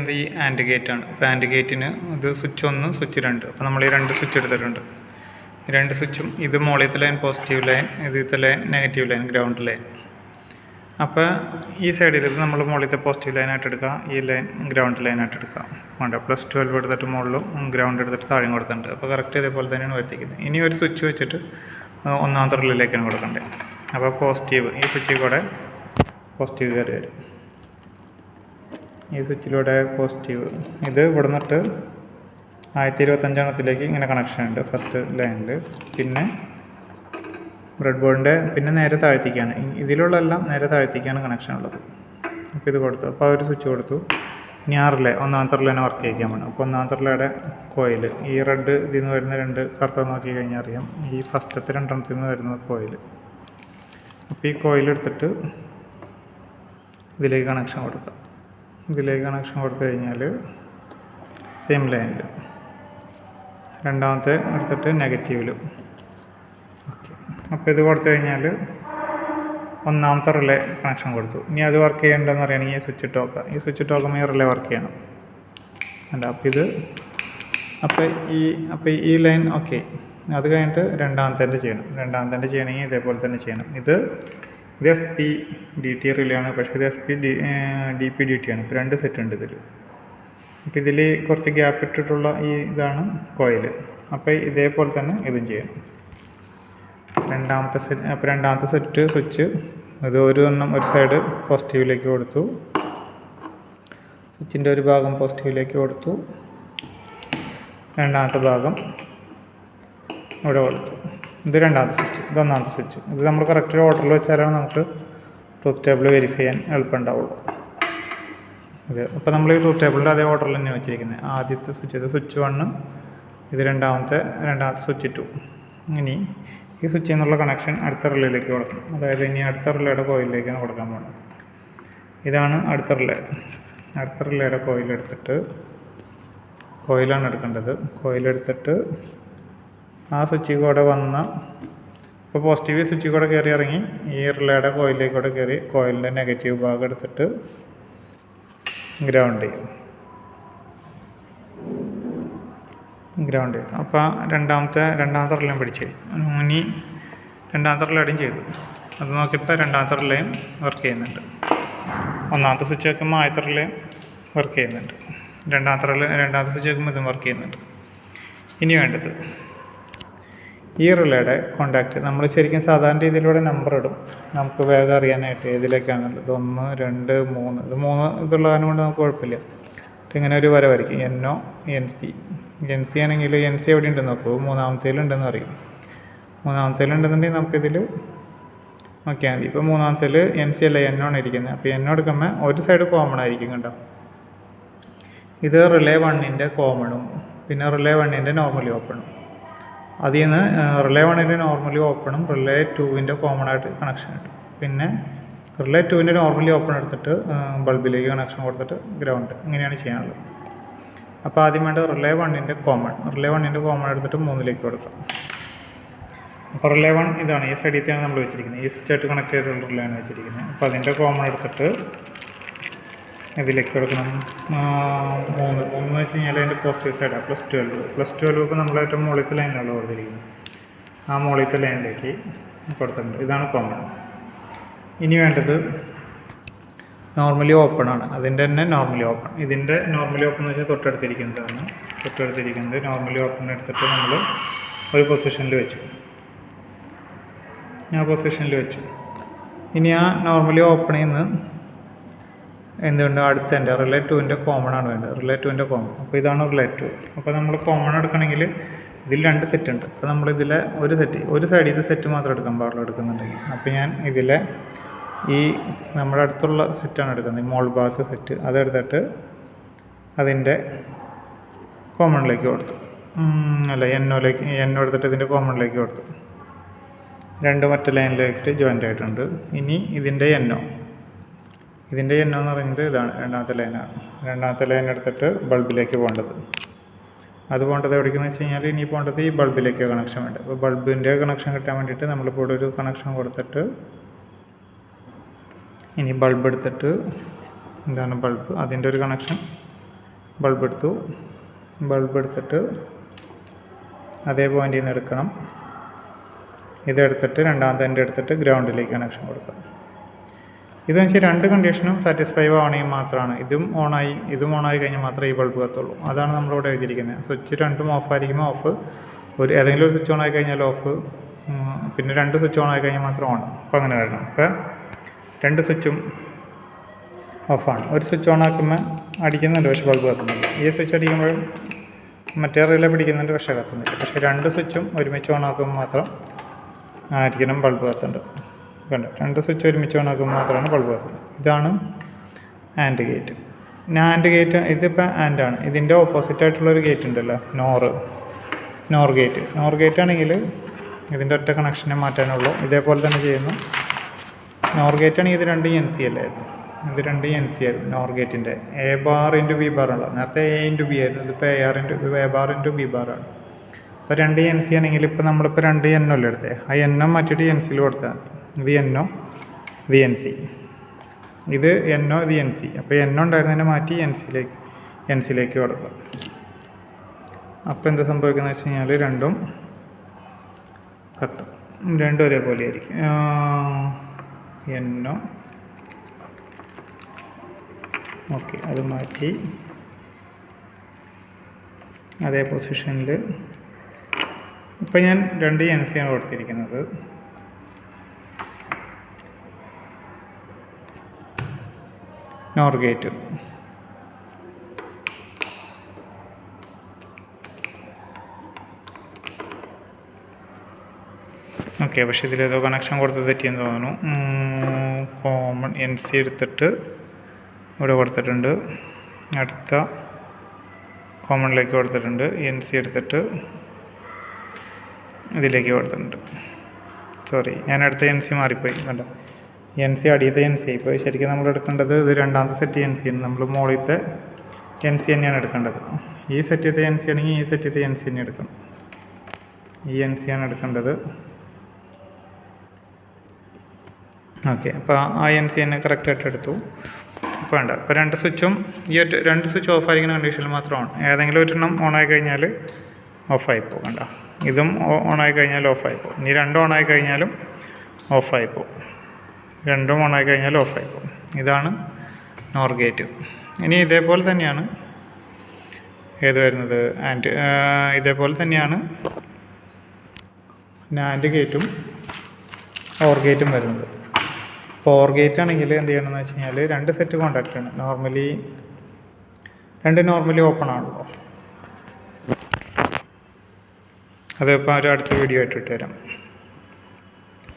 ചെയ്യുന്നത് ഈ and gate ആണ്. അപ്പോൾ ആൻഡ് ഗേറ്റിന് ഇത് സ്വിച്ച് 1 സ്വിച്ച് 2. അപ്പോൾ നമ്മൾ ഈ 2 സ്വിച്ച് എടുത്തിട്ടുണ്ട്. ഈ 2 സ്വിച്ചും ഇത് മുകളിലത്തെ ലൈൻ പോസിറ്റീവ് ലൈൻ, ഇതിലത്തെ line negative line, ground line. അപ്പോൾ ഈ സൈഡിൽ ഇത് നമ്മൾ മുകളിലത്തെ പോസിറ്റീവ് ലൈനായിട്ട് എടുക്കുക, ഈ ലൈൻ ഗ്രൗണ്ട് ലൈനായിട്ട് എടുക്കുക. വേണ്ട +12 എടുത്തിട്ട് മുകളിലും ഗ്രൗണ്ട് എടുത്തിട്ട് താഴെയും കൊടുത്തിട്ടുണ്ട്. അപ്പോൾ കറക്റ്റ് ഇതേപോലെ തന്നെയാണ് വരുത്തിക്കുന്നത്. ഇനി ഒരു സ്വിച്ച് വെച്ചിട്ട് ഒന്നാമത്തെ റിലേക്കാണ് കൊടുക്കേണ്ടത്. അപ്പോൾ പോസിറ്റീവ് ഈ സ്വിച്ചിൽ കൂടെ പോസിറ്റീവ് കയറി വരും. ഈ സ്വിച്ചിലൂടെ പോസിറ്റീവ് ഇത് ഇവിടെ നിന്നിട്ട് 1025 ഇങ്ങനെ കണക്ഷൻ ഉണ്ട് ഫസ്റ്റ് ലൈനിൽ. പിന്നെ ബ്രെഡ് ബോർഡിൻ്റെ പിന്നെ നേരെ താഴ്ത്തിക്കാണ്, ഇതിലുള്ളതെല്ലാം നേരെ താഴ്ത്തിക്കാണ് കണക്ഷൻ ഉള്ളത്. അപ്പോൾ ഇത് കൊടുത്തു. അപ്പോൾ ഒരു സ്വിച്ച് കൊടുത്തു. ഇനി ആ റിലേ ഒന്നാമത്തെ റിലേനെ വർക്ക് ചെയ്യിക്കാൻ വേണം. അപ്പോൾ ഒന്നാമത്തെ റിലേയുടെ കോയിൽ ഈ റെഡ് ഇതിൽ നിന്ന് വരുന്ന 2 കറുത്ത നോക്കി കഴിഞ്ഞാൽ അറിയാം, ഈ ഫസ്റ്റത്തെ 2 നിന്ന് വരുന്നത് കോയിൽ. അപ്പോൾ ഈ കോയിലെടുത്തിട്ട് ഇതിലേക്ക് കണക്ഷൻ കൊടുക്കുക. ഇതിലേക്ക് കണക്ഷൻ കൊടുത്തു കഴിഞ്ഞാൽ സെയിം ലൈനിൽ രണ്ടാമത്തെ എടുത്തിട്ട് നെഗറ്റീവിലും. ഓക്കെ, അപ്പോൾ ഇത് കൊടുത്തു കഴിഞ്ഞാൽ ഒന്നാമത്തെ റിലേ കണക്ഷൻ കൊടുത്തു. ഇനി അത് വർക്ക് ചെയ്യേണ്ടതെന്ന് പറയുകയാണെങ്കിൽ ഈ സ്വിച്ച് ഇട്ട് നോക്കുക. ഈ സ്വിച്ച് ഇട്ട് നോക്കുമ്പോൾ ഈ റിലേ വർക്ക് ചെയ്യണം. അല്ല അപ്പോൾ ഇത് അപ്പോൾ ഈ ലൈൻ ഓക്കെ. അത് കഴിഞ്ഞിട്ട് രണ്ടാമത്തെ ചെയ്യണം. രണ്ടാമത്തെ ചെയ്യണമെങ്കിൽ ഇതേപോലെ തന്നെ ചെയ്യണം. ഇത് SP-DT റിലേ ആണ്, പക്ഷേ ഇത് SP-DP-DT ആണ്. ഇപ്പോൾ 2 സെറ്റ് ഉണ്ട് ഇതിൽ. അപ്പോൾ ഇതിൽ കുറച്ച് ഗ്യാപ്പ് ഇട്ടിട്ടുള്ള ഈ ഇതാണ് കോയിൽ. അപ്പോൾ ഇതേപോലെ തന്നെ ഇതും ചെയ്യണം. അപ്പോൾ രണ്ടാമത്തെ സെറ്റ് സ്വിച്ച് ഇത് ഒരു സൈഡ് പോസിറ്റീവിലേക്ക് കൊടുത്തു, സ്വിച്ചിൻ്റെ ഒരു ഭാഗം പോസിറ്റീവിലേക്ക് കൊടുത്തു, രണ്ടാമത്തെ ഭാഗം ഇവിടെ കൊടുത്തു. ഇത് രണ്ടാമത്തെ സ്വിച്ച്, ഇത് ഒന്നാമത്തെ സ്വിച്ച്. ഇത് നമ്മൾ കറക്റ്റ് ഓർഡറിൽ വെച്ചാലാണ് നമുക്ക് ട്രൂത്ത് ടേബിൾ വെരിഫൈ ചെയ്യാൻ എളുപ്പമുണ്ടാവുള്ളൂ. ഇത് അപ്പോൾ നമ്മൾ ഈ ട്രൂത്ത് ടേബിളിൻ്റെ അതേ ഓർഡറിൽ തന്നെ വെച്ചിരിക്കുന്നത്. ആദ്യത്തെ സ്വിച്ച് ഇത് സ്വിച്ച് 1, ഇത് രണ്ടാമത്തെ സ്വിച്ച് 2. ഇനി ഈ സ്വിച്ചിൽ നിന്നുള്ള കണക്ഷൻ അടുത്ത റിലേയിലേക്ക് കൊടുക്കണം. അതായത് ഇനി അടുത്ത റിലേയുടെ കോയിലിലേക്കാണ് കൊടുക്കാൻ പോകുന്നത്. ഇതാണ് അടുത്ത റിലേ. അടുത്ത റിലേയുടെ കോയിലെടുത്തിട്ട് കോയിലാണ് എടുക്കേണ്ടത്. കോയിലെടുത്തിട്ട് ആ സ്വിച്ചിൽ കൂടെ ഇപ്പോൾ പോസിറ്റീവ് സ്വിച്ചിൽ കൂടെ കയറി ഇറങ്ങി ഈ റിലേയുടെ കോയിലേക്ക് കൂടെ കയറി കോയിലിൻ്റെ നെഗറ്റീവ് ഭാഗം എടുത്തിട്ട് ഗ്രൗണ്ട് ചെയ്യും. അപ്പോൾ രണ്ടാമത്തെ റിലേയും പിടിച്ച് ഇനി രണ്ടാമത്തെ റിലേയും ചെയ്തു. അത് നോക്കിയപ്പോൾ രണ്ടാമത്തെ റിലേയും വർക്ക് ചെയ്യുന്നുണ്ട്. ഒന്നാമത്തെ സ്വിച്ച് വെക്കുമ്പോൾ ആദ്യത്തെ റിലേയും വർക്ക് ചെയ്യുന്നുണ്ട്. രണ്ടാമത്തെ സ്വിച്ച് വെക്കുമ്പോൾ ഇതും വർക്ക് ചെയ്യുന്നുണ്ട്. ഇനി വേണ്ടത് ഈ റിലേയുടെ കോണ്ടാക്റ്റ് നമ്മൾ ശരിക്കും സാധാരണ രീതിയിലൂടെ നമ്പർ ഇടും, നമുക്ക് വേഗം അറിയാനായിട്ട് ഏതിലേക്കാണുള്ളത്. 1, 2, 3 ഇത് 3 ഇതുള്ള കാരണം കൊണ്ട് നമുക്ക് കുഴപ്പമില്ല. ഇങ്ങനെ ഒരു വര വരയ്ക്കും. NO NC ആണെങ്കിൽ NC എവിടെ ഉണ്ടെന്ന് നോക്കൂ. മൂന്നാമത്തേലുണ്ടെന്ന് അറിയും. മൂന്നാമത്തേലുണ്ടെന്നുണ്ടെങ്കിൽ നമുക്കിതിൽ നോക്കിയാൽ മതി. ഇപ്പോൾ മൂന്നാമത്തേൽ NC അല്ല NO ആണ് ഇരിക്കുന്നത്. അപ്പോൾ NO എടുക്കുമ്പോൾ ഒരു സൈഡ് കോമൺ ആയിരിക്കും കണ്ടോ. ഇത് റിലേ 1ൻ്റെ കോമണും പിന്നെ റിലേ 1ൻ്റെ നോർമലി ഓപ്പണും. അതിൽ നിന്ന് റിലേ 1ൻ്റെ നോർമലി ഓപ്പണും റിലേ 2ൻ്റെ കോമൺ ആയിട്ട് കണക്ഷൻ കിട്ടും. പിന്നെ റിലേ 2ൻ്റെ നോർമലി ഓപ്പൺ എടുത്തിട്ട് ബൾബിലേക്ക് കണക്ഷൻ കൊടുത്തിട്ട് ഗ്രൗണ്ട്, ഇങ്ങനെയാണ് ചെയ്യാനുള്ളത്. അപ്പോൾ ആദ്യം വേണ്ട റിലേ 1ൻ്റെ കോമൺ എടുത്തിട്ട് 3ലേക്ക് കൊടുക്കാം. അപ്പോൾ റിലേ 1 ഇതാണ്, ഈ സൈഡിലത്തെയാണ് നമ്മൾ വെച്ചിരിക്കുന്നത്. ഈ സ്വിച്ചായിട്ട് കണക്ട് ചെയ്തിട്ടുള്ള റിലേയാണ് വെച്ചിരിക്കുന്നത്. അപ്പോൾ അതിൻ്റെ കോമൺ എടുത്തിട്ട് ഇതിലേക്ക് കൊടുക്കണം. 3 എന്ന് വെച്ച് കഴിഞ്ഞാൽ അതിൻ്റെ പോസിറ്റീവ് സൈഡാണ് +12 ഇപ്പോൾ നമ്മൾ ഏറ്റവും മുകളിലത്തെ ലൈനിലാണ് കൊടുത്തിരിക്കുന്നത്. ആ മുകളിലത്തെ ലൈനിലേക്ക് കൊടുത്തിട്ടുണ്ട്. ഇതാണ് കോമൺ. ഇനി വേണ്ടത് നോർമലി ഓപ്പൺ ആണ്. അതിൻ്റെ തന്നെ നോർമലി ഓപ്പൺ. ഇതിൻ്റെ നോർമലി ഓപ്പൺ എന്ന് വെച്ചാൽ തൊട്ടടുത്തിരിക്കുന്നത് നോർമലി ഓപ്പൺ എടുത്തിട്ട് നമ്മൾ ഒരു പൊസിഷനിൽ വെച്ചു. ഇനി ആ നോർമലി ഓപ്പണിൽ നിന്ന് എന്തുകൊണ്ട് അടുത്തതിൻ്റെ റിലേ 2ൻ്റെ കോമൺ ആണ് വേണ്ടത്. റിലേ 2ൻ്റെ കോമൺ. അപ്പോൾ ഇതാണ് റിലേ 2. അപ്പോൾ നമ്മൾ കോമൺ എടുക്കണമെങ്കിൽ ഇതിൽ 2 സെറ്റ് ഉണ്ട്. അപ്പോൾ നമ്മളിതിലെ ഒരു സൈഡ് ഇത് സെറ്റ് മാത്രം എടുക്കാൻ പാടുള്ളൂ എടുക്കുന്നുണ്ടെങ്കിൽ. അപ്പോൾ ഞാൻ ഇതിലെ ഈ നമ്മുടെ അടുത്തുള്ള സെറ്റാണ് എടുക്കുന്നത്, മോൾ ഭാഗത്തെ സെറ്റ്. അതെടുത്തിട്ട് അതിൻ്റെ കോമണിലേക്ക് കൊടുത്തു. NO എടുത്തിട്ട് ഇതിൻ്റെ കോമണിലേക്ക് കൊടുത്തു. 2 മറ്റേ ലൈനിലേക്ക് ജോയിൻ്റ് ആയിട്ടുണ്ട്. ഇനി ഇതിൻ്റെ NO എന്ന് പറയുന്നത് ഇതാണ്, രണ്ടാമത്തെ ലൈനാണ്. രണ്ടാമത്തെ ലൈൻ എടുത്തിട്ട് ബൾബിലേക്ക് പോകേണ്ടത്. അത് പോകേണ്ടത് എവിടേക്കെന്ന് വെച്ച് കഴിഞ്ഞാൽ ഇനി പോകേണ്ടത് ഈ ബൾബിലേക്ക് കണക്ഷൻ വേണ്ടത്. അപ്പോൾ ബൾബിൻ്റെ കണക്ഷൻ കിട്ടാൻ വേണ്ടിയിട്ട് നമ്മളിപ്പോൾ ഇവിടെ ഒരു കണക്ഷൻ കൊടുത്തിട്ട് ഇനി ബൾബ് എടുത്തിട്ട് ഇതാണ് ബൾബ്, അതിൻ്റെ ഒരു കണക്ഷൻ ബൾബ് എടുത്തു. ബൾബ് എടുത്തിട്ട് അതേ പോയിന്റിൽ നിന്ന് എടുക്കണം. ഇതെടുത്തിട്ട് രണ്ടാമത്തെ എൻ്റെ എടുത്തിട്ട് ഗ്രൗണ്ടിലേക്ക് കണക്ഷൻ കൊടുക്കുക. ഇതെന്ന് വെച്ചാൽ രണ്ട് കണ്ടീഷനും സാറ്റിസ്ഫൈ ആവണമെങ്കിൽ മാത്രമാണ് ഇതും ഓണായി കഴിഞ്ഞാൽ മാത്രമേ ഈ ബൾബ് കത്തുള്ളൂ. അതാണ് നമ്മളിവിടെ എഴുതിയിരിക്കുന്നത്. സ്വിച്ച് രണ്ടും ഓഫ് ആയിരിക്കുമ്പോൾ ഓഫ്, ഏതെങ്കിലും ഒരു സ്വിച്ച് ഓൺ ആയി കഴിഞ്ഞാൽ ഓഫ്, പിന്നെ രണ്ട് സ്വിച്ച് ഓൺ ആയി കഴിഞ്ഞാൽ മാത്രം ഓൺ. അപ്പോൾ അങ്ങനെ വരണം. അപ്പോൾ രണ്ട് സ്വിച്ചും ഓഫാണ്. ഒരു സ്വിച്ച് ഓൺ ആക്കുമ്പോൾ അടിക്കുന്നുണ്ട്, പക്ഷേ ബൾബ് കത്തുന്നില്ല. ഈ സ്വിച്ച് അടിക്കുമ്പോഴും മറ്റേ റിലേ പിടിക്കുന്നുണ്ട്, പക്ഷേ കത്തുന്നില്ല. പക്ഷേ രണ്ട് സ്വിച്ചും ഒരുമിച്ച് ഓൺ ആക്കുമ്പോൾ മാത്രം ആയിരിക്കണം ബൾബ് കത്തുന്നുണ്ട്. കണ്ടോ, രണ്ട് സ്വിച്ച് ഒരുമിച്ച് ഓൺ ആക്കുമ്പോൾ മാത്രമാണ് ബൾബ് കത്തുന്നത്. ഇതാണ് ആൻഡ് ഗേറ്റ്. നാൻഡ് ഗേറ്റ് ഇതിപ്പോൾ ആൻഡാണ്. ഇതിൻ്റെ ഓപ്പോസിറ്റ് ആയിട്ടുള്ളൊരു ഗേറ്റ് ഉണ്ടല്ലോ, നോർ ഗേറ്റ് ആണെങ്കിൽ ഇതിൻ്റെ ഒറ്റ കണക്ഷനെ മാറ്റാനുള്ളൂ. ഇതേപോലെ തന്നെ ചെയ്യുന്നു. നോർ ഗേറ്റ് ആണെങ്കിൽ ഇത് രണ്ടും എൻ സി അല്ലായിരുന്നു, ഇത് രണ്ടും എൻ സി ആയിരുന്നു. നോർ ഗേറ്റിൻ്റെ A bar into B bar ഉള്ളത്, നേരത്തെ എ ഇൻറ്റു ബി ആയിരുന്നു, ഇതിപ്പോൾ എ ബാർ ഇൻറ്റു ബി ബാറാണ്. ഇപ്പോൾ രണ്ട് എൻ സി ആണെങ്കിൽ ഇപ്പോൾ നമ്മളിപ്പോൾ രണ്ട് എണ്ണമല്ലേ എടുത്തേ, ആ എണ്ണം മാറ്റിയിട്ട് എൻ സിയിൽ കൊടുത്താൽ മതി. ഇത് എന്നോ ഇത് എൻ സി, ഇത് എന്നോ ഇത് എൻ സി. അപ്പോൾ എന്നോ ഉണ്ടായിരുന്നതിനെ മാറ്റി എൻ സിയിലേക്ക് കൊടുക്കുക. അപ്പോൾ എന്താ സംഭവിക്കുന്നത് വെച്ച് കഴിഞ്ഞാൽ രണ്ടും കത്തും, രണ്ടും ഒരേപോലെ ആയിരിക്കും. എന്നോ ഓക്കെ, അത് മാറ്റി അതേ പൊസിഷനിൽ. ഇപ്പം ഞാൻ രണ്ട് എൻ സി ആണ് കൊടുത്തിരിക്കുന്നത്. Nor gate okay. പക്ഷേ ഇതിലേതോ കണക്ഷൻ കൊടുത്ത് തെറ്റിയെന്ന് തോന്നുന്നു. കോമൺ എൻ സി എടുത്തിട്ട് ഇവിടെ കൊടുത്തിട്ടുണ്ട്, അടുത്ത കോമണിലേക്ക് കൊടുത്തിട്ടുണ്ട്. എൻ സി എടുത്തിട്ട് ഇതിലേക്ക് കൊടുത്തിട്ടുണ്ട്. സോറി, ഞാൻ അടുത്ത എൻ സി മാറിപ്പോയി. കണ്ടോ, എൻ സി അടിയത്തെ എൻ സി ഇപ്പോൾ ശരിക്കും നമ്മൾ എടുക്കേണ്ടത് ഇത് രണ്ടാമത്തെ സെറ്റ് എൻ സി ആണ്. നമ്മൾ മുകളിലത്തെ എൻ സി തന്നെയാണ് എടുക്കേണ്ടത്. ഈ സെറ്റത്തെ എൻ സി ആണെങ്കിൽ ഈ സെറ്റത്തെ എൻ സി തന്നെ എടുക്കണം. ഈ എൻ സി ആണ് എടുക്കേണ്ടത്. ഓക്കെ, അപ്പോൾ ആ എൻ സി തന്നെ കറക്റ്റായിട്ട് എടുത്തു. ഇപ്പോൾ വേണ്ട, ഇപ്പോൾ രണ്ട് സ്വിച്ചും രണ്ട് സ്വിച്ച് ഓഫ് ആയിരിക്കുന്ന കണ്ടീഷനിൽ മാത്രമാണ്. ഏതെങ്കിലും ഒരെണ്ണം ഓണായി കഴിഞ്ഞാൽ ഓഫായിപ്പോൾ. കണ്ട, ഇതും ഓണായി കഴിഞ്ഞാൽ ഓഫായിപ്പോൾ. ഇനി രണ്ടും ഓണായി കഴിഞ്ഞാലും ഓഫായിപ്പോൾ. രണ്ടും ഓണായി കഴിഞ്ഞാൽ ഓഫായിപ്പോൾ. ഇതാണ് നോർ ഗേറ്റ്. ഇനി ഇതേപോലെ തന്നെയാണ് ഏത് വരുന്നത്, ഇതേപോലെ തന്നെയാണ് നാൻഡ് ഗേറ്റും ഓർ ഗേറ്റും വരുന്നത്. ഇപ്പോൾ ഓർ ഗേറ്റ് ആണെങ്കിൽ എന്ത് ചെയ്യണമെന്ന് വെച്ച് കഴിഞ്ഞാൽ രണ്ട് സെറ്റ് കോണ്ടാക്റ്റാണ്. നോർമലി ഓപ്പൺ ആണല്ലോ. അതിപ്പോൾ ഒരു അടുത്ത വീഡിയോ ആയിട്ട് ഇട്ടുതരാം.